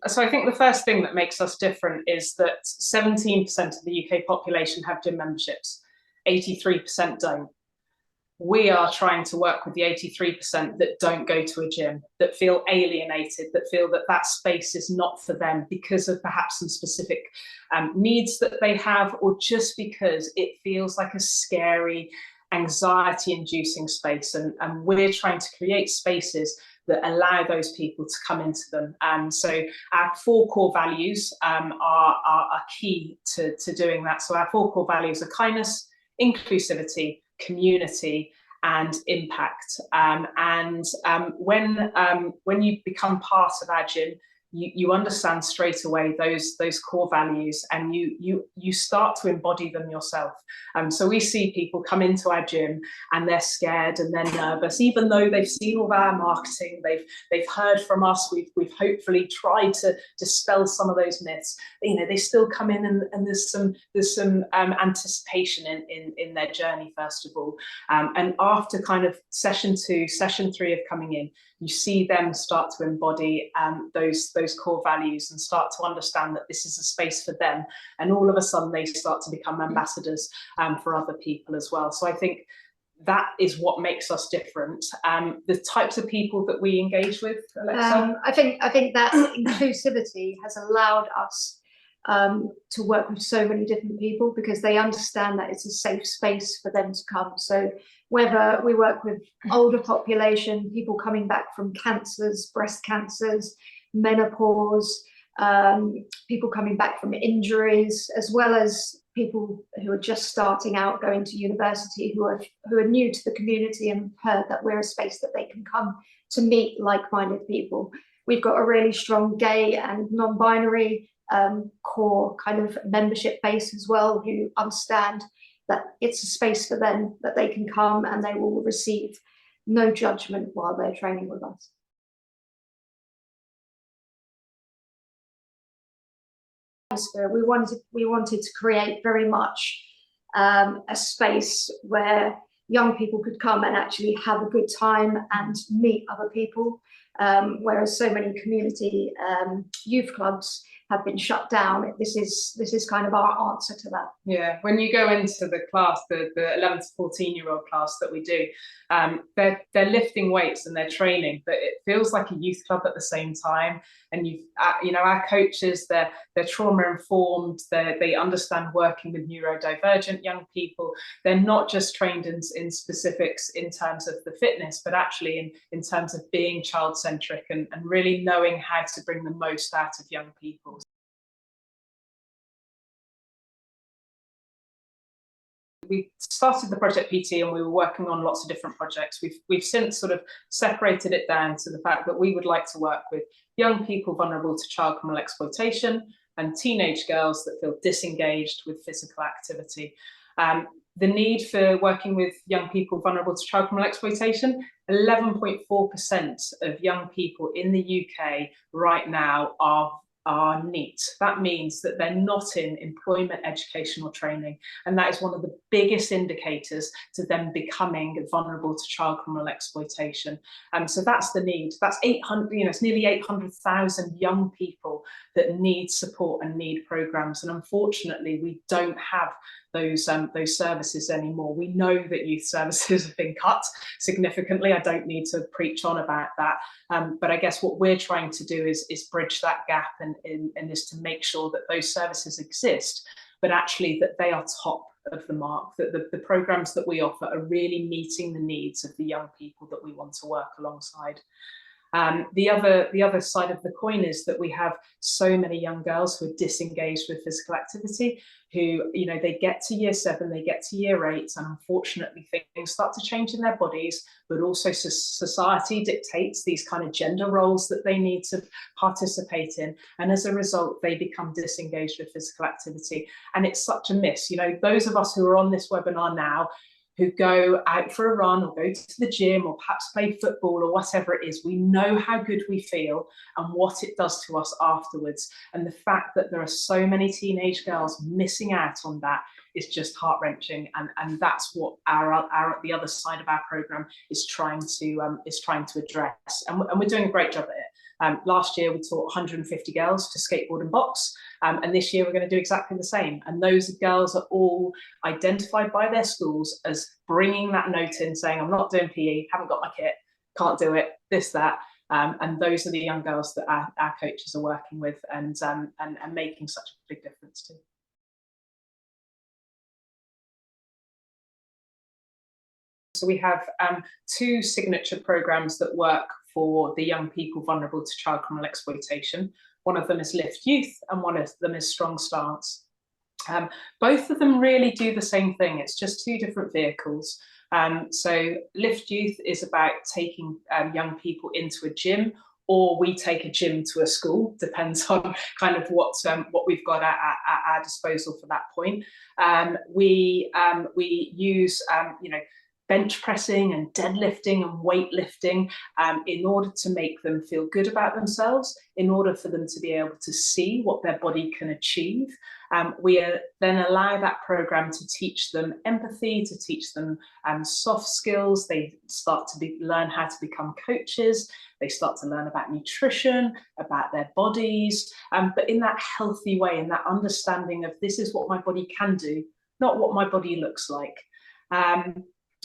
So I think the first thing that makes us different is that 17% of the UK population have gym memberships, 83% don't. We are trying to work with the 83% that don't go to a gym, that feel alienated, that feel that that space is not for them because of perhaps some specific needs that they have, or just because it feels like a scary, anxiety-inducing space. And we're trying to create spaces that allow those people to come into them. So our 4 core values are key to doing that. So our 4 core values are kindness, inclusivity, community, and impact. When you become part of our gym, you understand straight away those core values, and you start to embody them yourself. So we see people come into our gym and they're scared and they're nervous, even though they've seen all of our marketing, they've heard from us, we've hopefully tried to dispel some of those myths. You know, they still come in and there's some anticipation in their journey, first of all. And after kind of session 2, session 3 of coming in, you see them start to embody those core values and start to understand that this is a space for them. And all of a sudden they start to become ambassadors for other people as well. So I think that is what makes us different. The types of people that we engage with, Alexa? I think that inclusivity has allowed us to work with so many different people, because they understand that it's a safe space for them to come. So whether we work with older population, people coming back from cancers, breast cancers, menopause, people coming back from injuries, as well as people who are just starting out going to university, who are new to the community and heard that we're a space that they can come to meet like-minded people. We've got a really strong gay and non-binary core kind of membership base as well, who understand that it's a space for them, that they can come and they will receive no judgment while they're training with us. We wanted to create very much a space where young people could come and actually have a good time and meet other people, whereas so many community youth clubs have been shut down. This is kind of our answer to that. Yeah, when you go into the class, the 11 to 14-year-old class that we do, they're lifting weights and they're training, but it feels like a youth club at the same time. And you know, our coaches, they're trauma informed, they understand working with neurodivergent young people. They're not just trained in specifics in terms of the fitness, but actually in terms of being child-centric and really knowing how to bring the most out of young people. We started the Project PT and we were working on lots of different projects. We've since sort of separated it down to the fact that we would like to work with young people vulnerable to child criminal exploitation and teenage girls that feel disengaged with physical activity. The need for working with young people vulnerable to child criminal exploitation, 11.4% of young people in the UK right now are NEET. That means that they're not in employment, education or training, and that is one of the biggest indicators to them becoming vulnerable to child criminal exploitation. So that's the need. That's 800, you know, it's nearly 800,000 young people that need support and need programs, and unfortunately we don't have those services anymore. We know that youth services have been cut significantly. I don't need to preach on about that, but I guess what we're trying to do is bridge that gap and is to make sure that those services exist, but actually that they are top of the mark, that the programs that we offer are really meeting the needs of the young people that we want to work alongside. The other side of the coin is that we have so many young girls who are disengaged with physical activity, who, you know, they get to year 7, they get to year 8, and unfortunately things start to change in their bodies, but also society dictates these kind of gender roles that they need to participate in, and as a result they become disengaged with physical activity. And it's such a miss. You know, those of us who are on this webinar now, who go out for a run or go to the gym or perhaps play football or whatever it is, we know how good we feel and what it does to us afterwards. And the fact that there are so many teenage girls missing out on that is just heart-wrenching. And that's what the other side of our program is trying to address. And we're doing a great job at it. Last year we taught 150 girls to skateboard and box, and this year we're going to do exactly the same. And those girls are all identified by their schools as bringing that note in, saying, I'm not doing PE, haven't got my kit, can't do it, this, that. And those are the young girls that our coaches are working with and making such a big difference to. So we have 2 signature programs that work for the young people vulnerable to child criminal exploitation. One of them is Lift Youth and one of them is Strong Stance. Both of them really do the same thing. It's just 2 different vehicles. So Lift Youth is about taking young people into a gym, or we take a gym to a school, depends on kind of what we've got at our disposal for that point. We use bench pressing and deadlifting and weightlifting in order to make them feel good about themselves, in order for them to be able to see what their body can achieve. We then allow that program to teach them empathy, to teach them soft skills. They start to learn how to become coaches. They start to learn about nutrition, about their bodies, but in that healthy way, in that understanding of this is what my body can do, not what my body looks like.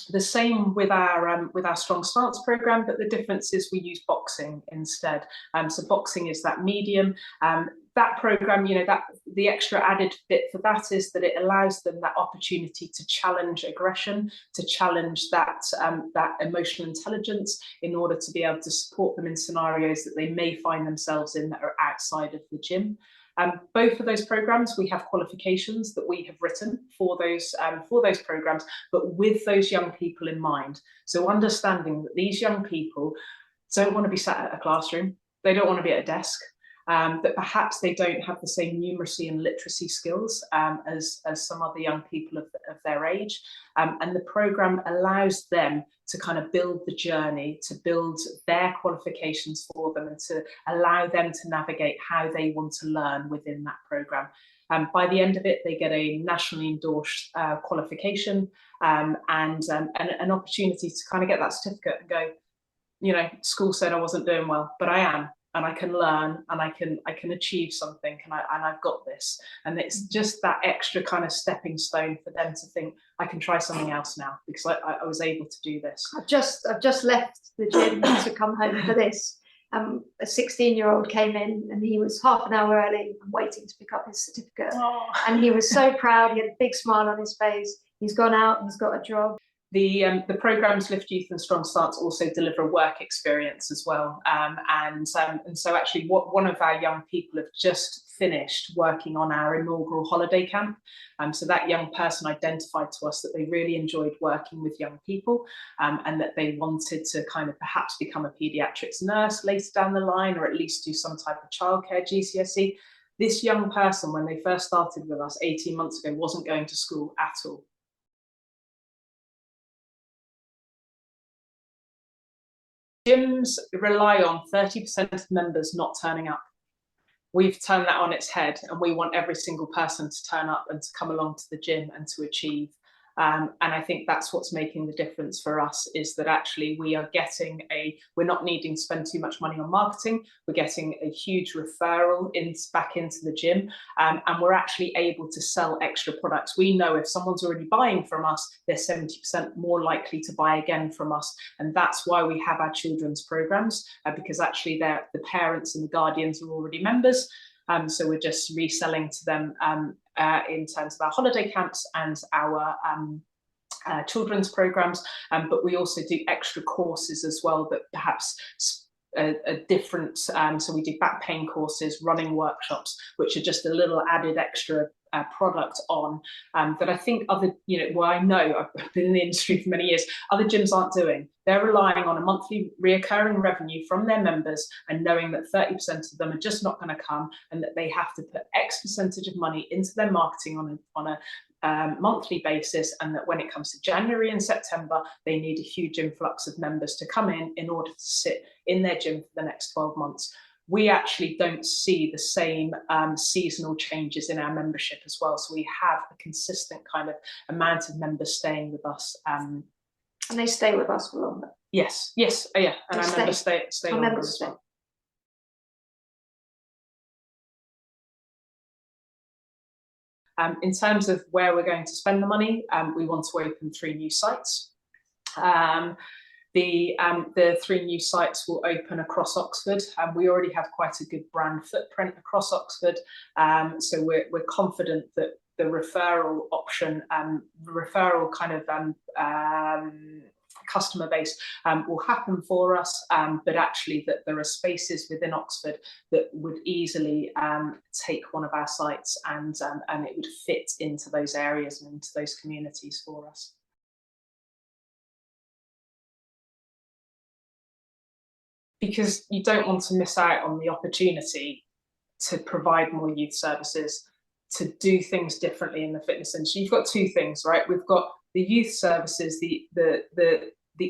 The same with our Strong Stance program, but the difference is we use boxing instead. So boxing is that medium. That program, the extra added bit for that is that it allows them that opportunity to challenge aggression, to challenge that emotional intelligence, in order to be able to support them in scenarios that they may find themselves in that are outside of the gym. Both of those programs, we have qualifications that we have written for those programs, but with those young people in mind. So understanding that these young people don't want to be sat at a classroom, they don't want to be at a desk, that perhaps they don't have the same numeracy and literacy skills as some other young people of their age. And the program allows them to kind of build the journey, to build their qualifications for them, and to allow them to navigate how they want to learn within that program. By the end of it, they get a nationally endorsed qualification and an opportunity to kind of get that certificate and go, school said I wasn't doing well, but I am. And I can learn, and I can achieve something, and I've got this. And it's just that extra kind of stepping stone for them to think, I can try something else now because I was able to do this. I've just left the gym to come home for this. A 16-year-old came in, and he was half an hour early and waiting to pick up his certificate. Oh. And he was so proud. He had a big smile on his face. He's gone out and he's got a job. The programs Lift Youth and Strong Stance also deliver a work experience as well. And so actually one of our young people have just finished working on our inaugural holiday camp. So that young person identified to us that they really enjoyed working with young people, and that they wanted to kind of perhaps become a paediatrics nurse later down the line, or at least do some type of childcare GCSE. This young person, when they first started with us 18 months ago, wasn't going to school at all. Gyms rely on 30% of members not turning up. We've turned that on its head, and we want every single person to turn up and to come along to the gym and to achieve. And I think that's what's making the difference for us, is that actually we're not needing to spend too much money on marketing. We're getting a huge referral back into the gym, and we're actually able to sell extra products. We know if someone's already buying from us, they're 70% more likely to buy again from us. And that's why we have our children's programs, because actually the parents and the guardians are already members. So we're just reselling to them in terms of our holiday camps and our children's programs, but we also do extra courses as well that perhaps are different. So we do back pain courses, running workshops, which are just a little added extra product on that I think I know I've been in the industry for many years, other gyms aren't doing. They're relying on a monthly reoccurring revenue from their members, and knowing that 30% of them are just not going to come, and that they have to put X percentage of money into their marketing on a monthly basis, and that when it comes to January and September, they need a huge influx of members to come in order to sit in their gym for the next 12 months. We actually don't see the same seasonal changes in our membership as well. So we have a consistent kind of amount of members staying with us. And they stay with us for longer. Yes, yeah. And our members stay longer as well. In terms of where we're going to spend the money, we want to open 3 new sites. The 3 new sites will open across Oxford, and we already have quite a good brand footprint across Oxford. So we're confident that the referral option, referral kind of customer base will happen for us, but actually that there are spaces within Oxford that would easily take one of our sites, and it would fit into those areas and into those communities for us. Because you don't want to miss out on the opportunity to provide more youth services, to do things differently in the fitness industry. You've got 2 things, right? We've got the youth services, the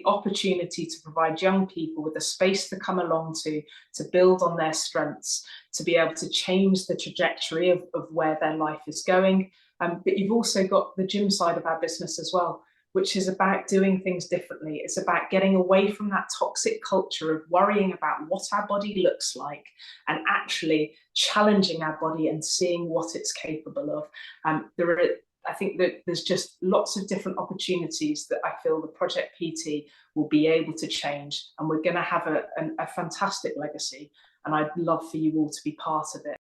opportunity to provide young people with a space to come along to build on their strengths, to be able to change the trajectory of where their life is going. But you've also got the gym side of our business as well, which is about doing things differently. It's about getting away from that toxic culture of worrying about what our body looks like and actually challenging our body and seeing what it's capable of. I think that there's just lots of different opportunities that I feel the Project PT will be able to change, and we're going to have a fantastic legacy, and I'd love for you all to be part of it.